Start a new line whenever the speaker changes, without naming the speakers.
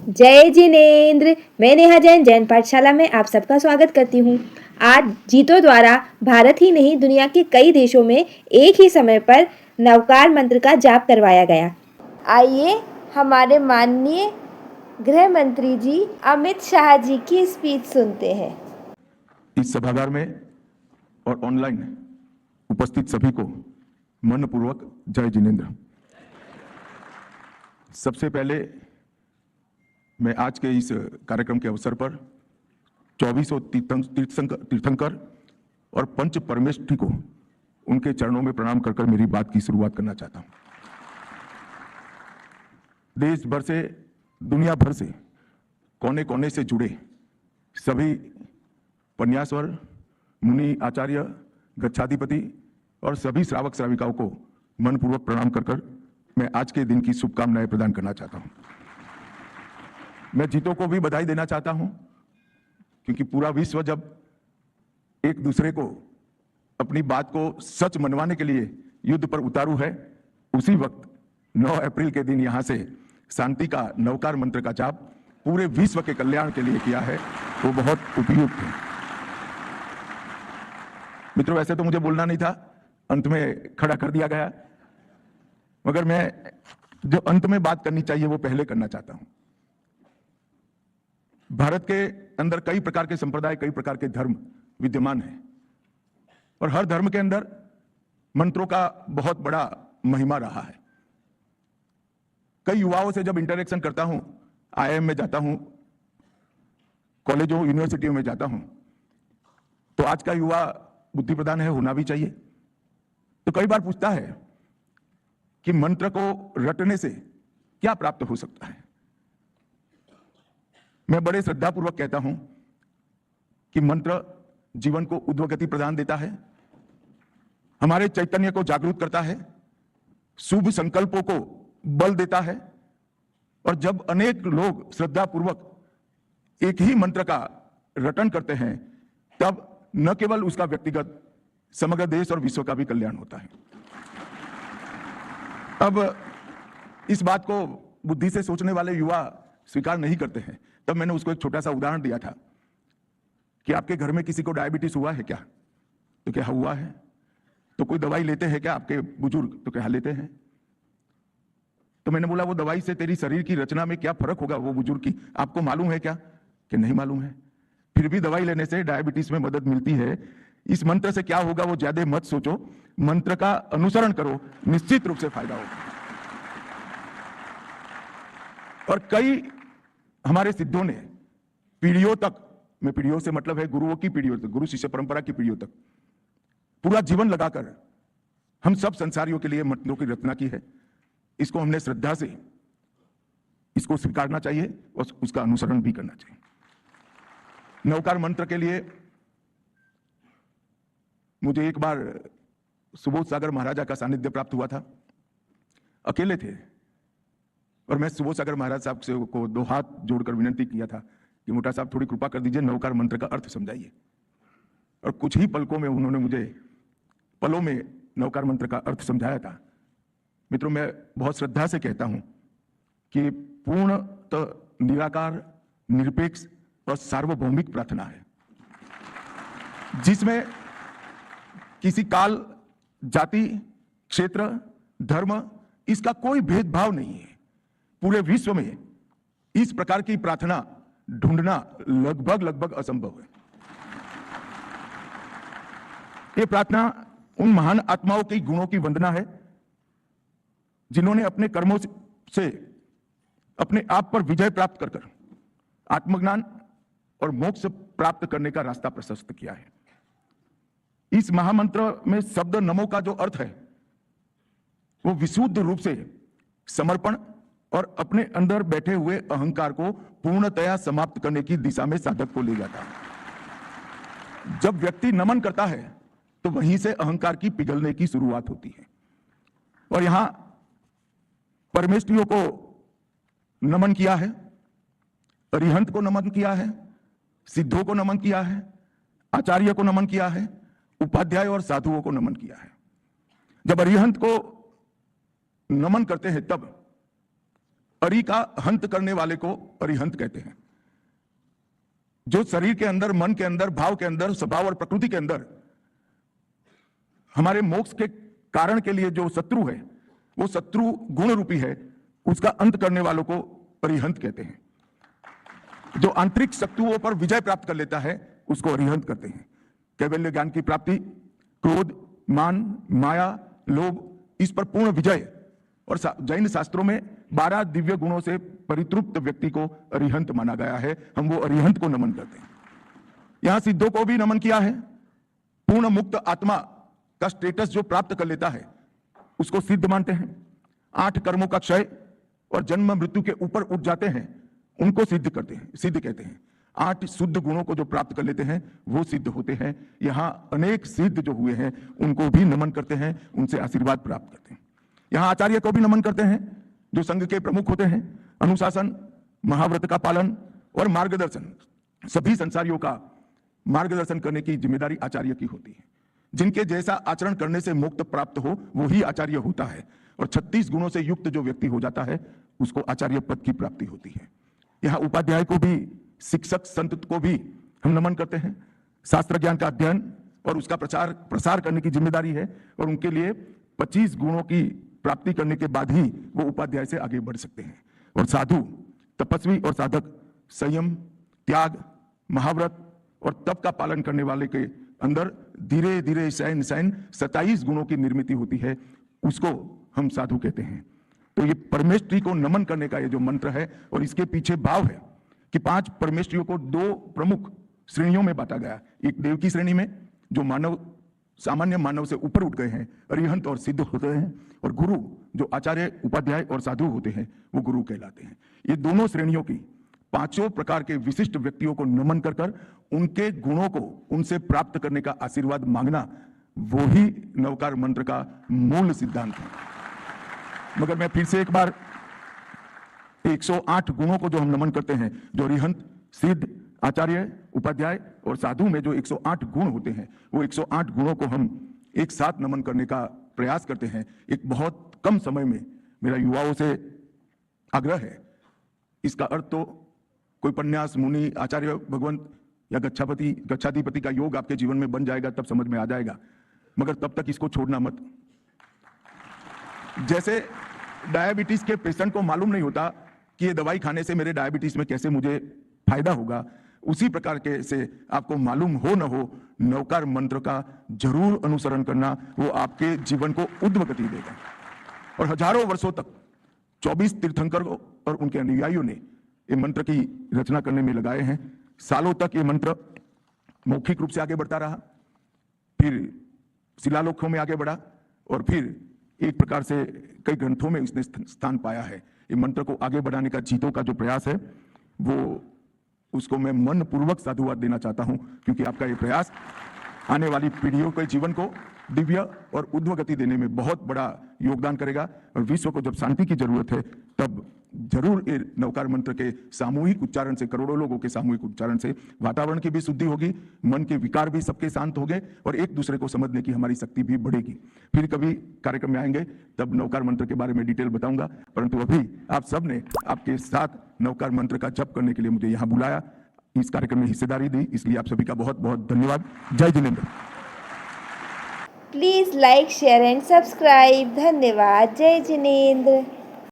जय जिनेन्द्र। मैं नेहा जैन जैन पाठशाला में आप सबका स्वागत करती हूँ। आज जीतो द्वारा भारत ही नहीं दुनिया के कई देशों में एक ही समय पर नवकार मंत्र का जाप करवाया गया। आइए हमारे माननीय गृह मंत्री जी अमित शाह जी की स्पीच सुनते हैं।
इस सभागार में और ऑनलाइन उपस्थित सभी को मनपूर्वक जय जिनेन्द्र। सबसे पहले मैं आज के इस कार्यक्रम के अवसर पर 2400 तीर्थंकर और पंच परमेष्ठी को उनके चरणों में प्रणाम कर मेरी बात की शुरुआत करना चाहता हूं। देश भर से, दुनिया भर से, कोने कोने से जुड़े सभी पन्यासवर, मुनि, आचार्य, गच्छाधिपति और सभी श्रावक श्राविकाओं को मनपूर्वक प्रणाम कर मैं आज के दिन की शुभकामनाएं प्रदान करना चाहता हूं। मैं जीतों को भी बधाई देना चाहता हूं, क्योंकि पूरा विश्व जब एक दूसरे को अपनी बात को सच मनवाने के लिए युद्ध पर उतारू है, उसी वक्त 9 अप्रैल के दिन यहां से शांति का नवकार मंत्र का जाप पूरे विश्व के कल्याण के लिए किया है, वो बहुत उपयुक्त है। मित्रों, वैसे तो मुझे बोलना नहीं था, अंत में खड़ा कर दिया गया, मगर मैं जो अंत में बात करनी चाहिए वो पहले करना चाहता हूं। भारत के अंदर कई प्रकार के संप्रदाय, कई प्रकार के धर्म विद्यमान हैं, और हर धर्म के अंदर मंत्रों का बहुत बड़ा महिमा रहा है। कई युवाओं से जब इंटरेक्शन करता हूं, आईआईएम में जाता हूं, कॉलेजों यूनिवर्सिटियों में जाता हूं, तो आज का युवा बुद्धि प्रधान है, होना भी चाहिए। तो कई बार पूछता है कि मंत्र को रटने से क्या प्राप्त हो सकता है। मैं बड़े श्रद्धापूर्वक कहता हूं कि मंत्र जीवन को ऊर्ध्वगति प्रदान देता है, हमारे चैतन्य को जागरूक करता है, शुभ संकल्पों को बल देता है, और जब अनेक लोग श्रद्धापूर्वक एक ही मंत्र का रटन करते हैं, तब न केवल उसका व्यक्तिगत, समग्र देश और विश्व का भी कल्याण होता है। अब इस बात को बुद्धि से सोचने वाले युवा स्वीकार नहीं करते हैं, तब मैंने उसको एक छोटा सा उदाहरण दिया था कि आपके घर में किसी को डायबिटीज हुआ है क्या? तो क्या हुआ है? तो कोई दवाई लेते हैं क्या आपके बुजुर्ग? तो क्या लेते हैं? तो मैंने बोला, वो दवाई से तेरी शरीर की रचना में क्या फर्क होगा वो बुजुर्ग की, आपको मालूम है क्या? कि नहीं मालूम है। फिर भी दवाई लेने से डायबिटीज में मदद मिलती है। इस मंत्र से क्या होगा वो ज्यादा मत सोचो, मंत्र का अनुसरण करो, निश्चित रूप से फायदा होगा। और कई हमारे सिद्धों ने पीढ़ियों तक, मैं पीढ़ियों से मतलब है गुरुओं की पीढ़ियों तक, गुरु शिष्य परंपरा की पीढ़ियों तक पूरा जीवन लगाकर हम सब संसारियों के लिए मंत्रों की रचना की है। इसको हमने श्रद्धा से इसको स्वीकारना चाहिए और उसका अनुसरण भी करना चाहिए। नवकार मंत्र के लिए मुझे एक बार सुबोध सागर महाराजा का सानिध्य प्राप्त हुआ था। अकेले थे और मैं सुबोध सागर महाराज साहब से को 2 हाथ जोड़कर विनती किया था कि मोटा साहब थोड़ी कृपा कर दीजिए, नवकार मंत्र का अर्थ समझाइए। और कुछ ही पलकों में उन्होंने मुझे पलों में नवकार मंत्र का अर्थ समझाया था। मित्रों, मैं बहुत श्रद्धा से कहता हूं कि पूर्णतः निराकार, निरपेक्ष और सार्वभौमिक प्रार्थना है, जिसमें किसी काल, जाति, क्षेत्र, धर्म, इसका कोई भेदभाव नहीं है। पूरे विश्व में इस प्रकार की प्रार्थना ढूंढना लगभग असंभव है। ये प्रार्थना उन महान आत्माओं के गुणों की वंदना है जिन्होंने अपने कर्मों से अपने आप पर विजय प्राप्त कर आत्मज्ञान और मोक्ष प्राप्त करने का रास्ता प्रशस्त किया है। इस महामंत्र में शब्द नमो का जो अर्थ है वो विशुद्ध रूप से समर्पण और अपने अंदर बैठे हुए अहंकार को पूर्णतया समाप्त करने की दिशा में साधक को ले जाता है। जब व्यक्ति नमन करता है तो वहीं से अहंकार की पिघलने की शुरुआत होती है। और यहां परमेष्ठियों को नमन किया है, अरिहंत को नमन किया है, सिद्धों को नमन किया है, आचार्य को नमन किया है, उपाध्याय और साधुओं को नमन किया है। जब अरिहंत को नमन करते हैं तब अरि का हंत करने वाले को अरिहंत कहते हैं। जो शरीर के अंदर, मन के अंदर, भाव के अंदर, स्वभाव और प्रकृति के अंदर हमारे मोक्ष के कारण के लिए जो शत्रु है, वो शत्रु गुण रूपी है, उसका अंत करने वालों को अरिहंत कहते हैं। जो आंतरिक शत्रुओं पर विजय प्राप्त कर लेता है उसको अरिहंत कहते हैं। कैवल्य ज्ञान की प्राप्ति, क्रोध, मान, माया, लोभ, इस पर पूर्ण विजय, और जैन शास्त्रों में 12 दिव्य गुणों से परितृप्त व्यक्ति को अरिहंत माना गया है। हम वो अरिहंत को नमन करते हैं। यहां सिद्धों को भी नमन किया है। पूर्ण मुक्त आत्मा का स्टेटस जो प्राप्त कर लेता है उसको सिद्ध मानते हैं। 8 कर्मों का क्षय और जन्म मृत्यु के ऊपर उठ जाते हैं, उनको सिद्ध करते हैं, सिद्ध कहते हैं। 8 शुद्ध गुणों को जो प्राप्त कर लेते हैं वो सिद्ध होते हैं। यहां अनेक सिद्ध जो हुए हैं उनको भी नमन करते हैं, उनसे आशीर्वाद प्राप्त करते हैं। यहां आचार्य को भी नमन करते हैं, जो संघ के प्रमुख होते हैं। अनुशासन, महाव्रत का पालन और मार्गदर्शन, सभी संसारियों का मार्गदर्शन करने की जिम्मेदारी आचार्य की होती है। जिनके जैसा आचरण करने से मोक्ष प्राप्त हो वो ही आचार्य होता है। और 36 गुणों से युक्त जो व्यक्ति हो जाता है उसको आचार्य पद की प्राप्ति होती है। यहाँ उपाध्याय को भी, शिक्षक संत को भी हम नमन करते हैं। शास्त्र ज्ञान का अध्ययन और उसका प्रसार करने की जिम्मेदारी है, और उनके लिए 25 गुणों की प्राप्ति करने के बाद ही वो उपाध्याय से आगे बढ़ सकते हैं। और साधु, तपस्वी और साधक संयम, त्याग, महाव्रत और तप का पालन करने वाले के अंदर धीरे धीरे शयन 27 गुणों की निर्मित होती है, उसको हम साधु कहते हैं। तो ये परमेष्ठी को नमन करने का ये जो मंत्र है, और इसके पीछे भाव है कि 5 परमेष्ठियों को 2 प्रमुख श्रेणियों में बांटा गया। एक देव की श्रेणी में जो मानव, सामान्य मानव से ऊपर उठ गए हैं, अरिहंत और सिद्ध होते हैं, और गुरु जो आचार्य, उपाध्याय और साधु होते हैं वो गुरु कहलाते हैं। ये दोनों श्रेणियों की 5 प्रकार के विशिष्ट व्यक्तियों को नमन कर कर उनके गुणों को उनसे प्राप्त करने का आशीर्वाद मांगना, वो ही नवकार मंत्र का मूल सिद्धांत है। मगर मैं फिर से एक बार 108 गुणों को जो हम नमन करते हैं, जो अरिहंत, सिद्ध, आचार्य, उपाध्याय और साधु में जो 108 गुण होते हैं, वो 108 गुणों को हम एक साथ नमन करने का प्रयास करते हैं। एक बहुत कम समय में मेरा युवाओं से आग्रह है। इसका अर्थ तो कोई पन्यास, मुनि, आचार्य, भगवंत या गच्छाधिपति का योग आपके जीवन में बन जाएगा तब समझ में आ जाएगा, मगर तब तक इसको छोड़ना मत। जैसे डायबिटीज के पेशेंट को मालूम नहीं होता कि ये दवाई खाने से मेरे डायबिटीज में कैसे मुझे फायदा होगा, उसी प्रकार के से आपको मालूम हो न हो, नवकार मंत्र का जरूर अनुसरण करना, वो आपके जीवन को ऊर्ध्व गति देगा। और हजारों वर्षों तक 24 तीर्थंकरों और उनके अनुयायियों ने ये मंत्र की रचना करने में लगाए हैं। सालों तक ये मंत्र मौखिक रूप से आगे बढ़ता रहा, फिर शिलालेखों में आगे बढ़ा, और फिर एक प्रकार से कई ग्रंथों में इसने स्थान पाया है। ये मंत्र को आगे बढ़ाने का जीतों का जो प्रयास है, वो उसको मैं मन पूर्वक साधुवाद देना चाहता हूं, क्योंकि आपका ये प्रयास आने वाली पीढ़ियों के जीवन को दिव्य और ऊर्ध्व गति देने में बहुत बड़ा योगदान करेगा। और विश्व को जब शांति की जरूरत है तब जरूर ये नवकार मंत्र के सामूहिक उच्चारण से, करोड़ों लोगों के सामूहिक उच्चारण से वातावरण की भी शुद्धि होगी, मन के विकार भी सबके शांत होंगे, और एक दूसरे को समझने की हमारी शक्ति भी बढ़ेगी। फिर कभी कार्यक्रम में आएंगे तब नवकार मंत्र के बारे में डिटेल बताऊंगा, परंतु अभी आप सब ने आपके साथ नवकार मंत्र का जप करने के लिए मुझे यहाँ बुलाया, इस कार्यक्रम में हिस्सेदारी दी, इसलिए आप सभी का बहुत बहुत धन्यवाद। जय Jinendra.
Please like, share and subscribe. धन्यवाद। जय जिनेंद्र।